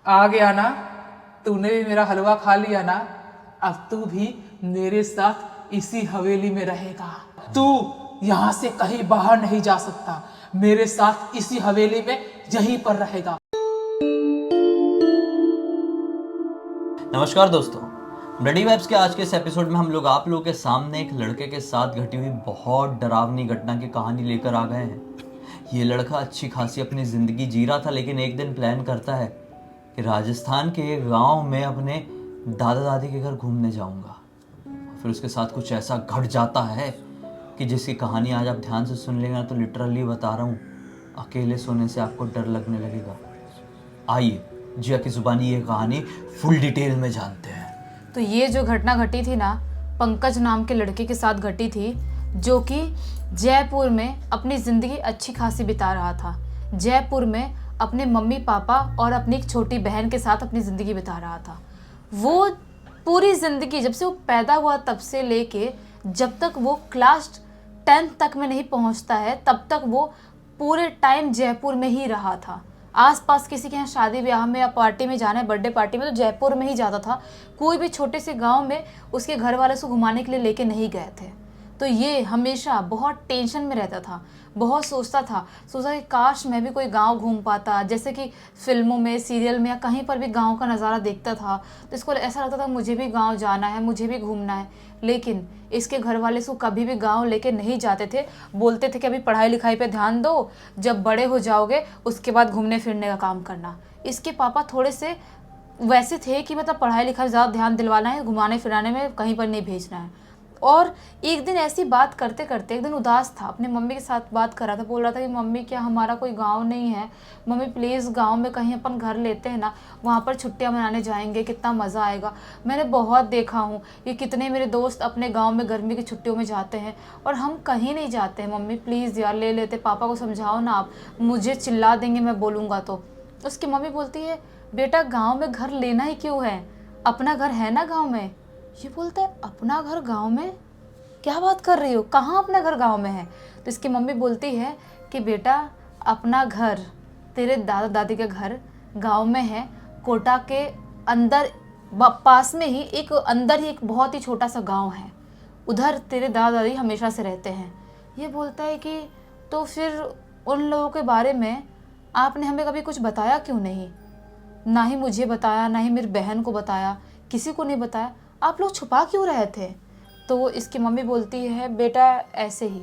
आ गया ना, तूने भी मेरा हलवा खा लिया ना, अब तू भी मेरे साथ इसी हवेली में रहेगा। तू यहाँ से कहीं बाहर नहीं जा सकता, मेरे साथ इसी हवेली में यहीं पर रहेगा। नमस्कार दोस्तों, ब्लडी वाइब्स के आज के इस एपिसोड में हम लोग आप लोगों के सामने एक लड़के के साथ घटी हुई बहुत डरावनी घटना की कहानी लेकर आ गए हैं। ये लड़का अच्छी खासी अपनी ज़िंदगी जी रहा था, लेकिन एक दिन प्लान करता है कि राजस्थान के एक गाँव में अपने दादा दादी के घर घूमने जाऊँगा। फिर उसके साथ कुछ ऐसा घट जाता है कि जिसकी कहानी आज आप ध्यान से सुन लेंगे तो लिटरली बता रहा हूँ, अकेले सोने से आपको डर लगने लगेगा। आइए जिया की जुबानी ये कहानी फुल डिटेल में जानते हैं। तो ये जो घटना घटी थी ना, पंकज नाम के लड़के के साथ घटी थी, जो कि जयपुर में अपनी ज़िंदगी अच्छी खासी बिता रहा था। जयपुर में अपने मम्मी पापा और अपनी एक छोटी बहन के साथ अपनी ज़िंदगी बिता रहा था। वो पूरी ज़िंदगी जब से वो पैदा हुआ तब से लेके जब तक वो क्लास 10 तक में नहीं पहुंचता है, तब तक वो पूरे टाइम जयपुर में ही रहा था। आसपास किसी के यहाँ शादी ब्याह में या पार्टी में जाना है, बर्थडे पार्टी में, तो जयपुर में ही जाता था। कोई भी छोटे से गांव में उसके घर वाले उसको घुमाने के लिए लेके नहीं गए थे। तो ये हमेशा बहुत टेंशन में रहता था, बहुत सोचता कि काश मैं भी कोई गांव घूम पाता, जैसे कि फिल्मों में, सीरियल में या कहीं पर भी गांव का नज़ारा देखता था तो इसको ऐसा लगता था मुझे भी गांव जाना है, मुझे भी घूमना है। लेकिन इसके घर वाले इसको कभी भी गांव लेके नहीं जाते थे। बोलते थे कि अभी पढ़ाई लिखाई पे ध्यान दो, जब बड़े हो जाओगे उसके बाद घूमने फिरने का काम करना। इसके पापा थोड़े से वैसे थे कि मतलब पढ़ाई लिखाई ज़्यादा ध्यान दिलवाना है, घुमाने फिराने में कहीं पर नहीं भेजना है। और एक दिन ऐसी बात करते करते एक दिन उदास था, अपने मम्मी के साथ बात कर रहा था, बोल रहा था कि मम्मी क्या हमारा कोई गांव नहीं है, मम्मी प्लीज़ गांव में कहीं अपन घर लेते हैं ना, वहाँ पर छुट्टियाँ मनाने जाएंगे, कितना मज़ा आएगा। मैंने बहुत देखा हूँ कि कितने मेरे दोस्त अपने गाँव में गर्मी की छुट्टियों में जाते हैं और हम कहीं नहीं जाते हैं। मम्मी प्लीज़ यार ले लेते, पापा को समझाओ ना, आप मुझे चिल्ला देंगे मैं बोलूँगा तो। उसकी मम्मी बोलती है बेटा गाँव में घर लेना ही क्यों है, अपना घर है ना गाँव में। ये बोलता है अपना घर गांव में, क्या बात कर रही हो, कहाँ अपना घर गांव में है। तो इसकी मम्मी बोलती है कि बेटा अपना घर, तेरे दादा दादी का घर गांव में है, कोटा के अंदर पास में ही एक अंदर ही एक बहुत ही छोटा सा गांव है, उधर तेरे दादा दादी हमेशा से रहते हैं। ये बोलता है कि तो फिर उन लोगों के बारे में आपने हमें कभी कुछ बताया क्यों नहीं, ना ही मुझे बताया, ना ही मेरी बहन को बताया, किसी को नहीं बताया, आप लोग छुपा क्यों रहे थे। तो इसकी मम्मी बोलती है बेटा ऐसे ही,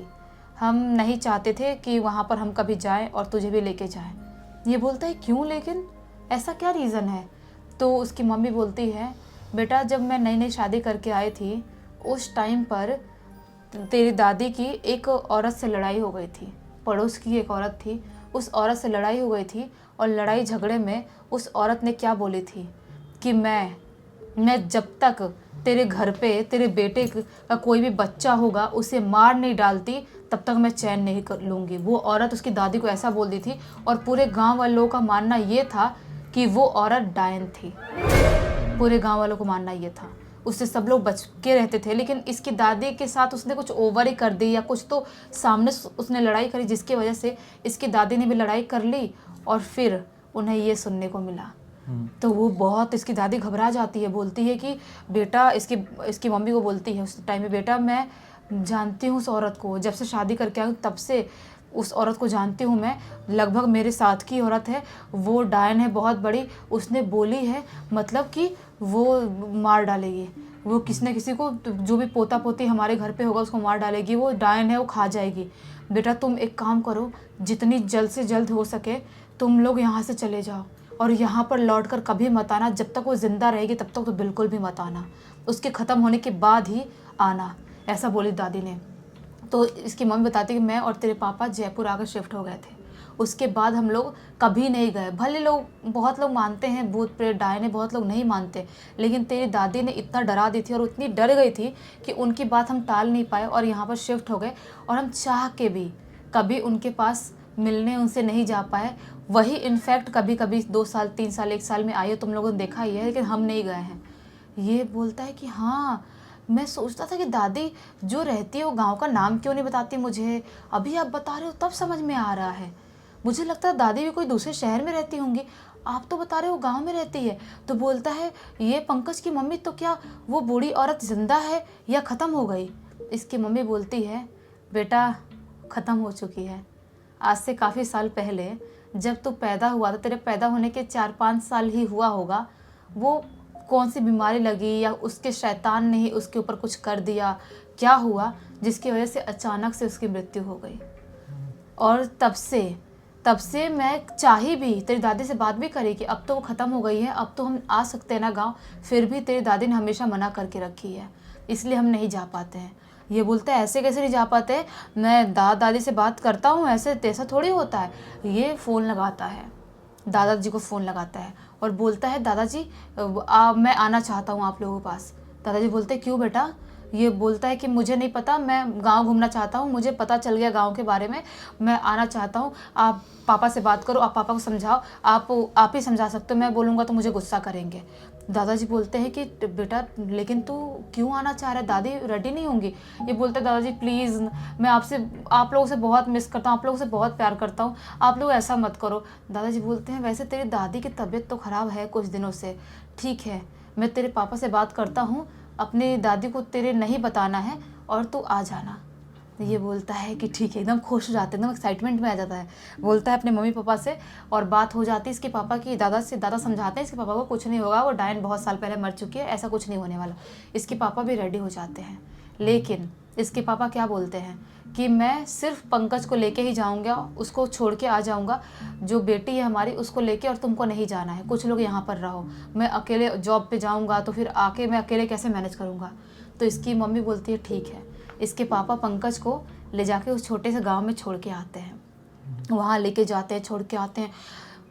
हम नहीं चाहते थे कि वहाँ पर हम कभी जाएं और तुझे भी लेके जाएं। ये बोलता है क्यों, लेकिन ऐसा क्या रीज़न है। तो उसकी मम्मी बोलती है बेटा जब मैं नई नई शादी करके आई थी उस टाइम पर तेरी दादी की एक औरत से लड़ाई हो गई थी, पड़ोस की एक औरत थी, उस औरत से लड़ाई हो गई थी और लड़ाई झगड़े में उस औरत ने क्या बोली थी कि मैं जब तक तेरे घर पे तेरे बेटे का कोई भी बच्चा होगा उसे मार नहीं डालती तब तक मैं चैन नहीं कर लूँगी। वो औरत उसकी दादी को ऐसा बोल दी थी और पूरे गांव वाले लोगों का मानना ये था कि वो औरत डायन थी। पूरे गांव वालों को मानना ये था, उससे सब लोग बच के रहते थे। लेकिन इसकी दादी के साथ उसने कुछ ओवर ही कर दी या कुछ तो सामने उसने लड़ाई करी जिसकी वजह से इसकी दादी ने भी लड़ाई कर ली और फिर उन्हें ये सुनने को मिला। तो वो बहुत, इसकी दादी घबरा जाती है, बोलती है कि बेटा, इसकी मम्मी को बोलती है उस टाइम में, बेटा मैं जानती हूँ उस औरत को, जब से शादी करके आई हूँ तब से उस औरत को जानती हूँ मैं, लगभग मेरे साथ की औरत है, वो डायन है बहुत बड़ी, उसने बोली है मतलब कि वो मार डालेगी, वो किसी न किसी को, जो भी पोता पोती हमारे घर पे होगा उसको मार डालेगी, वो डायन है, वो खा जाएगी। बेटा तुम एक काम करो, जितनी जल्द से जल्द हो सके तुम लोग यहाँ से चले जाओ और यहाँ पर लौटकर कभी मत आना, जब तक वो ज़िंदा रहेगी तब तक तो बिल्कुल भी मत आना, उसके ख़त्म होने के बाद ही आना, ऐसा बोली दादी ने। तो इसकी मम्मी बताती कि मैं और तेरे पापा जयपुर आकर शिफ्ट हो गए थे, उसके बाद हम लोग कभी नहीं गए। भले लोग, बहुत लोग मानते हैं भूत प्रेत डायन है, बहुत लोग नहीं मानते, लेकिन तेरी दादी ने इतना डरा दी थी और इतनी डर गई थी कि उनकी बात हम टाल नहीं पाए और यहाँ पर शिफ्ट हो गए और हम चाह के भी कभी उनके पास मिलने उनसे नहीं जा पाए। वही इनफैक्ट कभी कभी 2 साल 3 साल 1 साल में आई हो, तुम लोगों ने देखा ही है, लेकिन हम नहीं गए हैं। ये बोलता है कि हाँ मैं सोचता था कि दादी जो रहती है वो गांव का नाम क्यों नहीं बताती मुझे, अभी आप बता रहे हो तब समझ में आ रहा है। मुझे लगता है दादी भी कोई दूसरे शहर में रहती होंगी, आप तो बता रहे हो गांव में रहती है। तो बोलता है ये पंकज की मम्मी, तो क्या वो बूढ़ी औरत जिंदा है या ख़त्म हो गई? इसकी मम्मी बोलती है बेटा ख़त्म हो चुकी है। आज से काफ़ी साल पहले जब तू पैदा हुआ था, तेरे पैदा होने के 4-5 साल ही हुआ होगा, वो कौन सी बीमारी लगी या उसके शैतान ने ही उसके ऊपर कुछ कर दिया, क्या हुआ जिसकी वजह से अचानक से उसकी मृत्यु हो गई। और तब से मैं चाही भी तेरी दादी से बात भी करी कि अब तो वो ख़त्म हो गई है, अब तो हम आ सकते हैं ना गांव, फिर भी तेरी दादी ने हमेशा मना करके रखी है, इसलिए हम नहीं जा पाते हैं। ये बोलते हैं ऐसे कैसे नहीं जा पाते, मैं दादी से बात करता हूँ, ऐसे ऐसा थोड़ी होता है। ये फ़ोन लगाता है, दादाजी को फ़ोन लगाता है और बोलता है दादाजी मैं आना चाहता हूँ आप लोगों के पास। दादाजी बोलते क्यों बेटा? ये बोलता है कि मुझे नहीं पता, मैं गांव घूमना चाहता हूँ, मुझे पता चल गया गांव के बारे में, मैं आना चाहता हूँ, आप पापा से बात करो, आप पापा को समझाओ, आप ही समझा सकते हो, मैं बोलूँगा तो मुझे गुस्सा करेंगे। दादाजी बोलते हैं कि बेटा लेकिन तू क्यों आना चाह रहा है, दादी रेडी नहीं होंगी। ये बोलते हैं दादाजी प्लीज़, मैं आप लोगों से बहुत मिस करता हूँ, आप लोगों से बहुत प्यार करता हूँ, आप लोग ऐसा मत करो। दादाजी बोलते हैं वैसे तेरी दादी की तबीयत तो ख़राब है कुछ दिनों से, ठीक है मैं तेरे पापा से बात करता हूँ, अपनी दादी को तेरे नहीं बताना है और तू आ जाना। ये बोलता है कि ठीक है, एकदम खुश हो जाते हैं, एकदम एक्साइटमेंट में आ जाता है। बोलता है अपने मम्मी पापा से और बात हो जाती है इसके पापा की, दादा समझाते हैं इसके पापा को कुछ नहीं होगा, वो डायन बहुत साल पहले मर चुकी है, ऐसा कुछ नहीं होने वाला। इसके पापा भी रेडी हो जाते हैं, लेकिन इसके पापा क्या बोलते हैं कि मैं सिर्फ पंकज को लेके ही जाऊंगा, उसको छोड़ के आ जाऊंगा, जो बेटी है हमारी उसको लेके, और तुमको नहीं जाना है, कुछ लोग यहाँ पर रहो, मैं अकेले जॉब पे जाऊंगा तो फिर आके मैं अकेले कैसे मैनेज करूंगा। तो इसकी मम्मी बोलती है ठीक है। इसके पापा पंकज को ले जाके उस छोटे से गाँव में छोड़ के आते हैं, वहाँ लेके जाते हैं, छोड़ के आते हैं।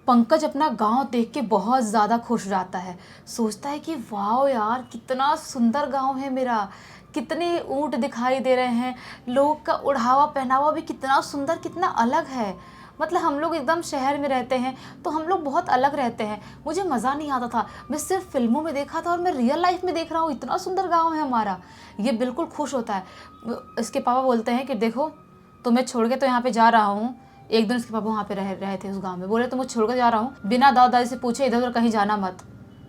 पंकज अपना गांव देख के बहुत ज़्यादा खुश हो जाता है, सोचता है कि वाह यार कितना सुंदर गांव है मेरा, कितने ऊँट दिखाई दे रहे हैं, लोग का ओढ़ावा पहनावा भी कितना सुंदर, कितना अलग है। मतलब हम लोग एकदम शहर में रहते हैं तो हम लोग बहुत अलग रहते हैं, मुझे मज़ा नहीं आता था, मैं सिर्फ फिल्मों में देखा था और मैं रियल लाइफ में देख रहा हूँ, इतना सुंदर गाँव है हमारा। ये बिल्कुल खुश होता है। इसके पापा बोलते हैं कि देखो तुम्हें छोड़ के तो यहाँ पे जा रहा हूँ। एक दिन उसके पापा वहाँ पे रहे थे उस गांव में, बोले तो मैं छोड़ कर जा रहा हूँ, बिना दादा दादी से पूछे इधर उधर कहीं जाना मत,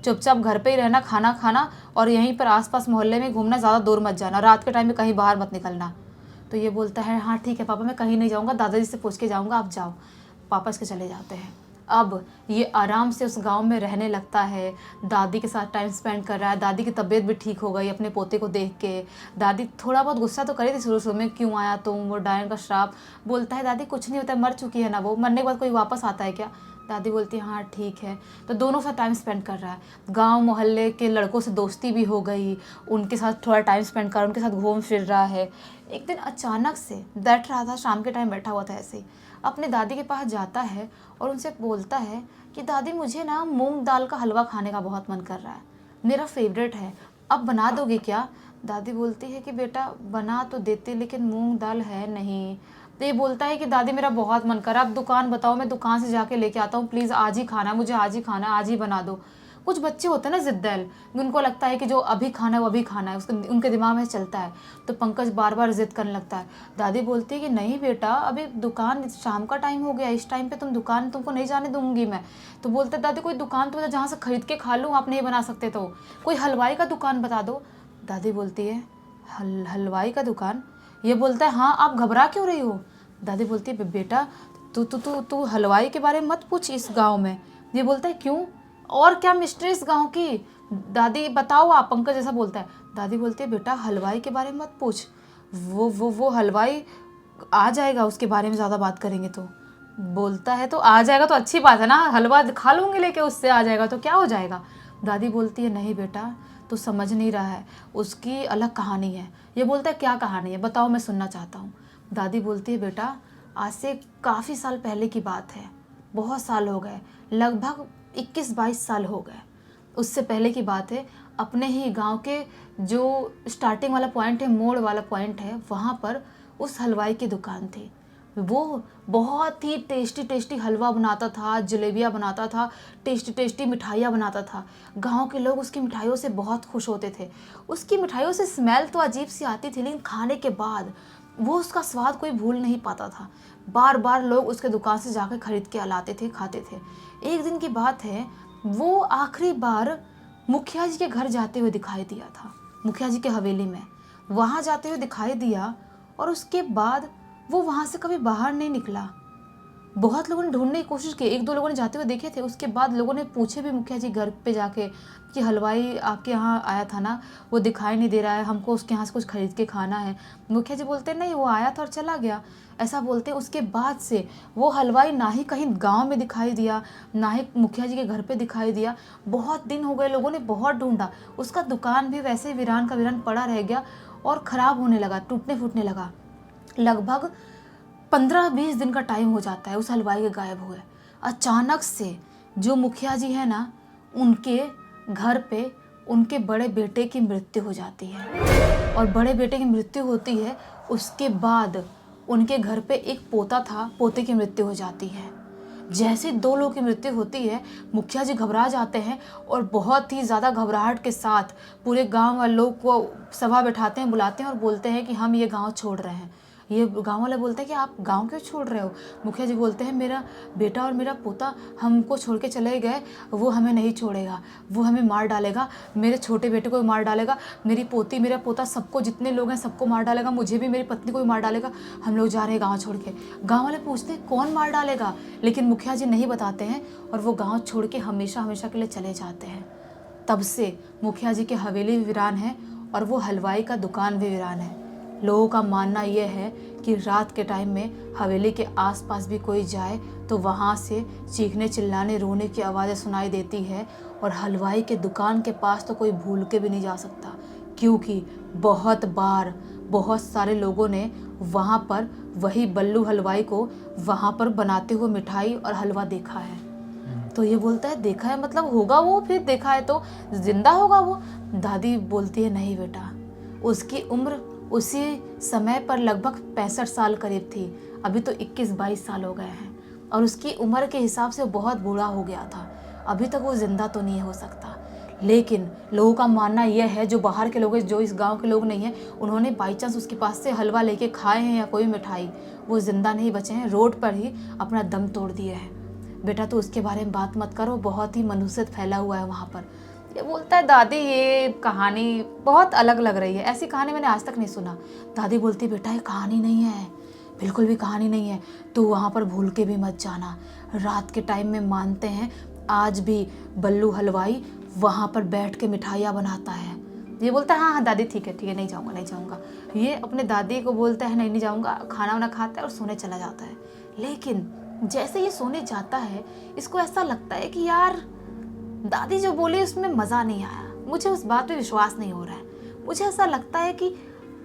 चुपचाप घर पे ही रहना, खाना खाना और यहीं पर आसपास मोहल्ले में घूमना, ज़्यादा दूर मत जाना, रात के टाइम में कहीं बाहर मत निकलना। तो ये बोलता है हाँ ठीक है पापा, मैं कहीं नहीं जाऊँगा, दादाजी से पूछ के जाऊँगा, आप जाओ। पापा इसके चले जाते हैं। अब ये आराम से उस गांव में रहने लगता है, दादी के साथ टाइम स्पेंड कर रहा है, दादी की तबीयत भी ठीक हो गई अपने पोते को देख के। दादी थोड़ा बहुत गुस्सा तो करी थी शुरू में, क्यों आया तुम, वो डायन का श्राप। बोलता है दादी कुछ नहीं होता, मर चुकी है ना, वो मरने के बाद कोई वापस आता है क्या? दादी बोलती है हाँ ठीक है। तो दोनों साथ टाइम स्पेंड कर रहा है, गांव मोहल्ले के लड़कों से दोस्ती भी हो गई, उनके साथ थोड़ा टाइम स्पेंड कर, उनके साथ घूम फिर रहा है। एक दिन अचानक से बैठ रहा था, शाम के टाइम बैठा हुआ था ऐसे ही, अपने दादी के पास जाता है और उनसे बोलता है कि दादी मुझे ना मूंग दाल का हलवा खाने का बहुत मन कर रहा है, मेरा फेवरेट है, अब बना दोगे क्या? दादी बोलती है कि बेटा बना तो देती लेकिन मूंग दाल है नहीं। तो ये बोलता है कि दादी मेरा बहुत मन कर रहा है, आप दुकान बताओ, मैं दुकान से जाके लेके आता हूँ, प्लीज़ आज ही खाना है मुझे, आज ही खाना है, आज ही बना दो। कुछ बच्चे होते हैं ना ज़िद्दल, उनको लगता है कि जो अभी खाना है वो अभी खाना है, उसके उनके दिमाग में चलता है। तो पंकज बार बार ज़िद करने लगता है। दादी बोलती है कि नहीं बेटा, अभी दुकान, शाम का टाइम हो गया, इस टाइम पे तुम दुकान, तुमको नहीं जाने दूंगी मैं। तो बोलते दादी कोई दुकान तो जहाँ से खरीद के खा लूँ, आप नहीं बना सकते तो कोई हलवाई का दुकान बता दो। दादी बोलती है हलवाई का दुकान? ये बोलता है हाँ, आप घबरा क्यों रही हो? दादी बोलती है बेटा तू हलवाई के बारे में मत पूछ इस गाँव में। ये बोलता है क्यों, और क्या मिस्ट्री इस गांव की, दादी बताओ आप, पंकज जैसा बोलता है। दादी बोलती है बेटा हलवाई के बारे में मत पूछ, वो हलवाई आ जाएगा, उसके बारे में ज़्यादा बात करेंगे तो। बोलता है तो आ जाएगा तो अच्छी बात है ना, हलवा खा लूँगी लेके, उससे आ जाएगा तो क्या हो जाएगा। दादी बोलती है नहीं बेटा तू समझ नहीं रहा है, उसकी अलग कहानी है। ये बोलता है क्या कहानी है, बताओ मैं सुनना चाहता हूँ। दादी बोलती है बेटा आज से काफ़ी साल पहले की बात है, बहुत साल हो गए, लगभग 21-22 साल हो गए। उससे पहले की बात है, अपने ही गांव के जो स्टार्टिंग वाला पॉइंट है, मोड़ वाला पॉइंट है, वहाँ पर उस हलवाई की दुकान थी। वो बहुत ही टेस्टी हलवा बनाता था, जलेबियाँ बनाता था, टेस्टी मिठाइयाँ बनाता था। गांव के लोग उसकी मिठाइयों से बहुत खुश होते थे। उसकी मिठाइयों से स्मेल तो अजीब सी आती थी, लेकिन खाने के बाद वो उसका स्वाद कोई भूल नहीं पाता था। बार बार लोग उसके दुकान से जाकर खरीद के लाते थे, खाते थे। एक दिन की बात है, वो आखिरी बार मुखिया जी के घर जाते हुए दिखाई दिया था, मुखिया जी के हवेली में वहाँ जाते हुए दिखाई दिया, और उसके बाद वो वहाँ से कभी बाहर नहीं निकला। बहुत लोगों ने ढूंढने की कोशिश की, एक दो लोगों ने जाते हुए देखे थे। उसके बाद लोगों ने पूछे भी मुखिया जी घर पे जाके कि हलवाई आपके यहाँ आया था ना, वो दिखाई नहीं दे रहा है, हमको उसके यहाँ से कुछ खरीद के खाना है। मुखिया जी बोलते नहीं, वो आया था और चला गया, ऐसा बोलते। उसके बाद से वो हलवाई ना ही कहीं गांव में दिखाई दिया, ना ही मुखिया जी के घर पे दिखाई दिया। बहुत दिन हो गए, लोगों ने बहुत ढूंढा, उसका दुकान भी वैसे वीरान का वीरान पड़ा रह गया और ख़राब होने लगा, टूटने फूटने लगा। लगभग 15-20 दिन का टाइम हो जाता है उस हलवाई के गायब हुए। अचानक से जो मुखिया जी है ना, उनके घर पे उनके बड़े बेटे की मृत्यु हो जाती है, और बड़े बेटे की मृत्यु होती है, उसके बाद उनके घर पे एक पोता था, पोते की मृत्यु हो जाती है। जैसे 2 लोगों की मृत्यु होती है, मुखिया जी घबरा जाते हैं और बहुत ही ज़्यादा घबराहट के साथ पूरे गांव वाले लोग को सभा बैठाते हैं, बुलाते हैं और बोलते हैं कि हम ये गांव छोड़ रहे हैं। ये गांव वाले बोलते हैं कि आप गांव क्यों छोड़ रहे हो? मुखिया जी बोलते हैं मेरा बेटा और मेरा पोता हमको छोड़ के चले गए, वो हमें नहीं छोड़ेगा, वो हमें मार डालेगा, मेरे छोटे बेटे को भी मार डालेगा, मेरी पोती मेरा पोता सबको, जितने लोग हैं सबको मार डालेगा, मुझे भी, मेरी पत्नी को भी मार डालेगा, हम लोग जा रहे हैं गाँव छोड़ के। गाँव वाले पूछते हैं कौन मार डालेगा, लेकिन मुखिया जी नहीं बताते हैं और वो गाँव छोड़ के हमेशा हमेशा के लिए चले जाते हैं। तब से मुखिया जी की हवेली भी वीरान है और वो हलवाई का दुकान भी वीरान है। लोगों का मानना यह है कि रात के टाइम में हवेली के आसपास भी कोई जाए तो वहाँ से चीखने चिल्लाने रोने की आवाज़ें सुनाई देती है, और हलवाई के दुकान के पास तो कोई भूल के भी नहीं जा सकता, क्योंकि बहुत बार बहुत सारे लोगों ने वहाँ पर वही बल्लू हलवाई को वहाँ पर बनाते हुए मिठाई और हलवा देखा है। तो ये बोलता है देखा है मतलब होगा वो, फिर देखा है तो जिंदा होगा वो। दादी बोलती है नहीं बेटा, उसकी उम्र उसी समय पर लगभग 65 साल करीब थी, अभी तो 21-22 साल हो गए हैं, और उसकी उम्र के हिसाब से वो बहुत बूढ़ा हो गया था, अभी तक वो जिंदा तो नहीं हो सकता। लेकिन लोगों का मानना यह है, जो बाहर के लोग हैं, जो इस गांव के लोग नहीं हैं, उन्होंने बाई चांस उसके पास से हलवा लेके खाए हैं या कोई मिठाई, वो जिंदा नहीं बचे हैं, रोड पर ही अपना दम तोड़ दिए हैं। बेटा तो उसके बारे में बात मत करो, बहुत ही मनुष्यत फैला हुआ है वहाँ पर। ये बोलता है दादी ये कहानी बहुत अलग लग रही है, ऐसी कहानी मैंने आज तक नहीं सुना। दादी बोलती बेटा ये कहानी नहीं है, बिल्कुल भी कहानी नहीं है, तू वहाँ पर भूल के भी मत जाना। रात के टाइम में मानते हैं आज भी बल्लू हलवाई वहाँ पर बैठ के मिठाइयाँ बनाता है। ये बोलता है हाँ हाँ दादी ठीक है नहीं जाऊँगा नहीं जाऊँगा। ये अपने दादी को बोलता है नहीं जाऊँगा, खाना वाना खाता है और सोने चला जाता है। लेकिन जैसे ये सोने जाता है, इसको ऐसा लगता है कि यार दादी जो बोली उसमें मज़ा नहीं आया, मुझे उस बात पे विश्वास नहीं हो रहा है। मुझे ऐसा लगता है कि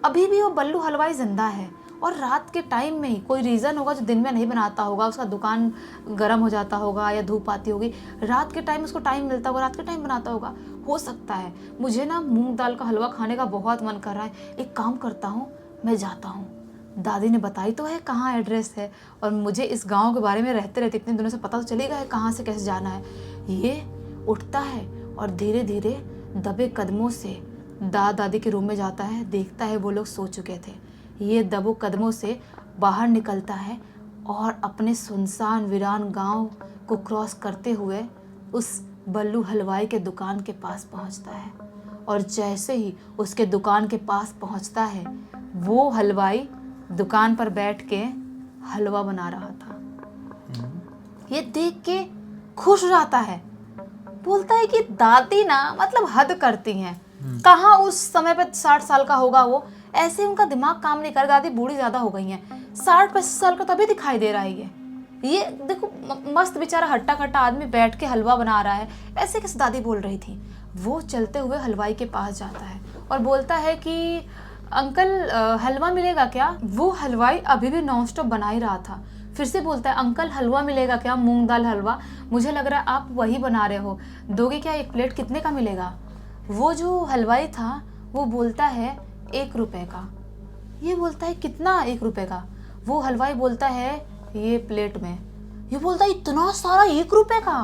अभी भी वो बल्लू हलवाई ज़िंदा है, और रात के टाइम में ही कोई रीज़न होगा जो दिन में नहीं बनाता होगा, उसका दुकान गर्म हो जाता होगा या धूप आती होगी, रात के टाइम उसको टाइम मिलता होगा, रात के टाइम बनाता होगा, हो सकता है। मुझे ना मूंग दाल का हलवा खाने का बहुत मन कर रहा है, एक काम करता हूँ मैं जाता हूँ। दादी ने बताई तो है कहाँ एड्रेस है, और मुझे इस गाँव के बारे में रहते रहते इतने दिनों से पता तो चलेगा है कहाँ से कैसे जाना है। ये उठता है और धीरे धीरे दबे कदमों से दादी के रूम में जाता है, देखता है वो लोग सो चुके थे। ये दबो कदमों से बाहर निकलता है और अपने सुनसान वीरान गांव को क्रॉस करते हुए उस बल्लू हलवाई के दुकान के पास पहुंचता है। और जैसे ही उसके दुकान के पास पहुंचता है, वो हलवाई दुकान पर बैठ के हलवा बना रहा था। ये देख के खुश हो जाता है, बोलता है कि दादी ना मतलब हद करती हैं। कहाँ उस समय पे 60 साल का होगा वो, ऐसे उनका दिमाग काम नहीं कर, दादी बूढ़ी ज्यादा हो गई हैं, 60-65 साल का तभी दिखाई दे रहा है। ये देखो मस्त बेचारा हट्टा कट्टा आदमी बैठ के हलवा बना रहा है, ऐसे किस दादी बोल रही थी। वो चलते हुए हलवाई के पास जाता है और बोलता है कि अंकल हलवा मिलेगा क्या। वो हलवाई अभी भी नॉन स्टॉप बना ही रहा था। फिर से बोलता है अंकल हलवा मिलेगा क्या, मूंग दाल हलवा, मुझे लग रहा है आप वही बना रहे हो, दोगे क्या, 1 प्लेट कितने का मिलेगा। वो जो हलवाई था वो बोलता है 1 रुपए का। ये बोलता है कितना 1 रुपए का। वो हलवाई बोलता है ये प्लेट में। ये बोलता है इतना सारा 1 रुपए का,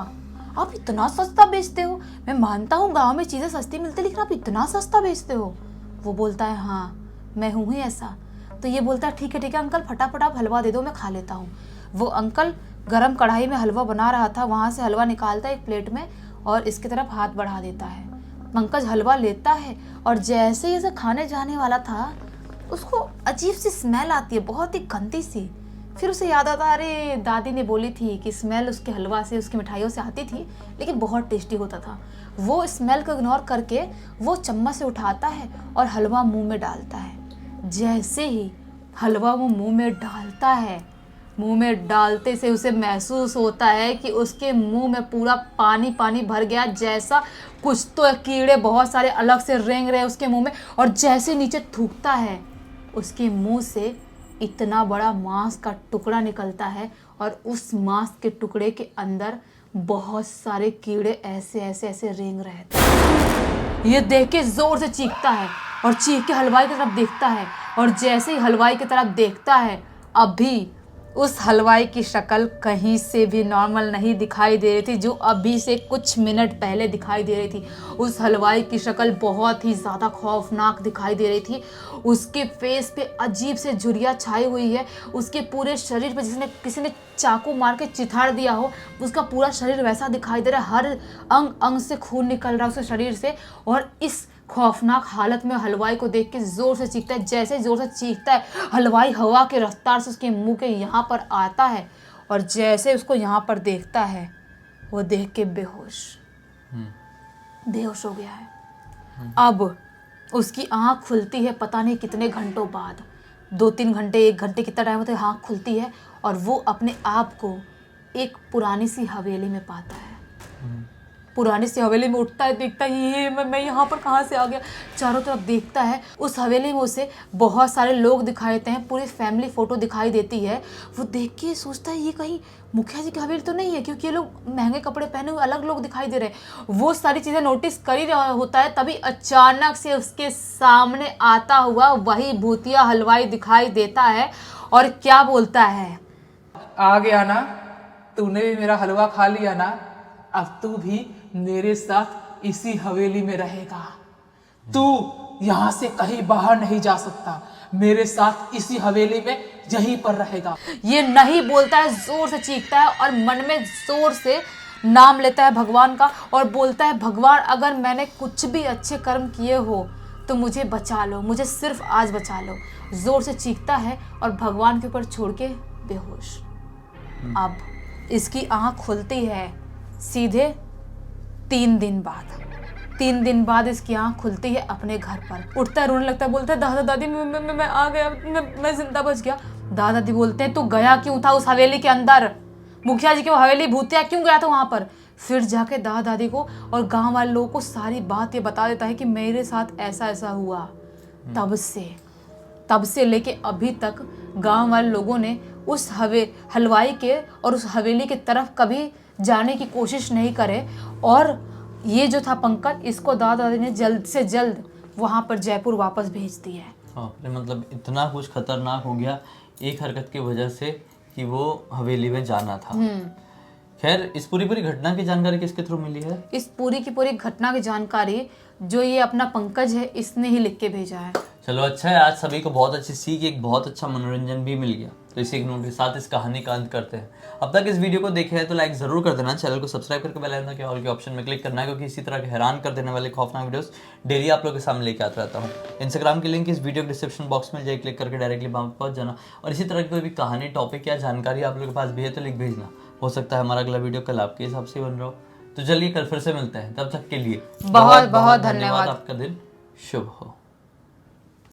आप इतना सस्ता बेचते हो। मैं मानता हूँ गाँव में चीज़ें सस्ती मिलती, लेकिन आप इतना सस्ता बेचते हो। वो बोलता है हाँ मैं हूँ ही ऐसा, तो ये बोलता है ठीक है अंकल, फटाफट आप हलवा दे दो, मैं खा लेता हूँ। वो अंकल गरम कढ़ाई में हलवा बना रहा था, वहाँ से हलवा निकालता है एक प्लेट में और इसकी तरफ हाथ बढ़ा देता है। पंकज हलवा लेता है और जैसे ही इसे खाने जाने वाला था उसको अजीब सी स्मेल आती है, बहुत ही गंदी सी। फिर उसे याद आता है अरे दादी ने बोली थी कि स्मेल उसके हलवा से, उसकी मिठाइयों से आती थी, लेकिन बहुत टेस्टी होता था। वो स्मेल को इग्नोर करके वो चम्मच से उठाता है और हलवा मुंह में डालता है। जैसे ही हलवा वो मुंह में डालता है, मुंह में डालते से उसे महसूस होता है कि उसके मुंह में पूरा पानी पानी भर गया, जैसा कुछ तो कीड़े बहुत सारे अलग से रेंग रहे उसके मुंह में। और जैसे नीचे थूकता है उसके मुंह से इतना बड़ा मांस का टुकड़ा निकलता है और उस मांस के टुकड़े के अंदर बहुत सारे कीड़े ऐसे ऐसे ऐसे रेंग रहे थे। ये देख के जोर से चीखता है और चीख के हलवाई की तरफ देखता है और जैसे ही हलवाई की तरफ देखता है, अभी उस हलवाई की शक्ल कहीं से भी नॉर्मल नहीं दिखाई दे रही थी, जो अभी से कुछ मिनट पहले दिखाई दे रही थी। उस हलवाई की शक्ल बहुत ही ज़्यादा खौफनाक दिखाई दे रही थी। उसके फेस पे अजीब से झुर्रियाँ छाई हुई है, उसके पूरे शरीर पे जिसने किसी ने चाकू मार के चिथाड़ दिया हो, उसका पूरा शरीर वैसा दिखाई दे रहा है। हर अंग अंग से खून निकल रहा है उसके शरीर से। और इस खौफनाक हालत में हलवाई को देख के जोर से चीखता है। जैसे जोर से चीखता है, हलवाई हवा के रफ्तार से उसके मुंह के यहाँ पर आता है और जैसे उसको यहाँ पर देखता है, वो देख के बेहोश हो गया है। अब उसकी आँख खुलती है पता नहीं कितने घंटों बाद, 2-3 घंटे, 1 घंटे, कितना टाइम होता है, आँख खुलती है और वो अपने आप को एक पुरानी सी हवेली में पाता है। पुरानी सी हवेली में उठता है, देखता है ये मैं यहाँ पर कहाँ से आ गया। चारों तरफ देखता है, उस हवेली में उसे बहुत सारे लोग दिखाई देते हैं, पूरी फैमिली फ़ोटो दिखाई देती है। वो देख के सोचता है ये कहीं मुखिया जी की हवेली तो नहीं है, क्योंकि ये लोग महंगे कपड़े पहने हुए अलग लोग दिखाई दे रहे हैं। वो सारी चीज़ें नोटिस कर ही रहा होता है, तभी अचानक से उसके सामने आता हुआ वही भूतिया हलवाई दिखाई देता है और क्या बोलता है, आ गया ना, तूने भी मेरा हलवा खा लिया ना, अब तू भी मेरे साथ इसी हवेली में रहेगा। तू यहाँ से कहीं बाहर नहीं जा सकता, मेरे साथ इसी हवेली में यहीं पर रहेगा। ये नहीं बोलता है, जोर से चीखता है और मन में जोर से नाम लेता है भगवान का और बोलता है भगवान अगर मैंने कुछ भी अच्छे कर्म किए हो तो मुझे बचा लो, मुझे सिर्फ आज बचा लो। जोर से चीखता है और भगवान के ऊपर छोड़ के बेहोश। अब इसकी आँख खुलती है सीधे 3 दिन बाद। 3 दिन बाद इसकी आँख खुलती है अपने घर पर। उठता है, रोने लगता है, बोलता है दादा दादी मैं आ गया, मैं जिंदा बच गया। दादा दादी बोलते हैं तू गया क्यों था उस हवेली के अंदर, मुखिया जी की वो हवेली भूतिया क्यों गया था वहाँ पर। फिर जाके दादा दादी को और गाँव वाले लोगों को सारी बात ये बता देता है कि मेरे साथ ऐसा ऐसा हुआ। तब से लेके अभी तक गाँव वाले लोगों ने उस हलवाई के और उस हवेली की तरफ कभी जाने की कोशिश नहीं करे। और ये जो था पंकज, इसको दादा दादी ने जल्द से जल्द वहाँ पर जयपुर वापस भेज दिया है। मतलब इतना कुछ खतरनाक हो गया एक हरकत की वजह से कि वो हवेली में जाना था। खैर, इस पूरी घटना की जानकारी किसके थ्रू मिली है? इस पूरी की पूरी घटना की जानकारी जो ये अपना पंकज है इसने ही लिख के भेजा है। चलो अच्छा है, आज सभी को बहुत अच्छी सीख, एक बहुत अच्छा मनोरंजन भी मिल गया। तो इसी एक नोट के साथ इस कहानी का अंत करते हैं। अब तक इस वीडियो को देखे है तो लाइक जरूर कर देना, चैनल को सब्सक्राइब करके बेल आइकन के ऑल के ऑप्शन में क्लिक करना है, क्योंकि इसी तरह के हैरान कर देने वाले खौफनाक वीडियोस डेली आप लोगों के सामने लेके आता रहता हूँ। इंस्टाग्राम की लिंक इस वीडियो के डिस्क्रिप्शन बॉक्स में जाए, क्लिक करके डायरेक्टली वहाँ पर पहुँच जाना। और इसी तरह की कोई भी कहानी, टॉपिक या जानकारी आप लोगों के पास भी है तो लिख भेजना। हो सकता है हमारा अगला वीडियो कल आपके हिसाब से बन रहा हो। तो चलिए कल फिर से मिलते हैं, तब तक के लिए बहुत बहुत धन्यवाद। आपका दिन शुभ हो।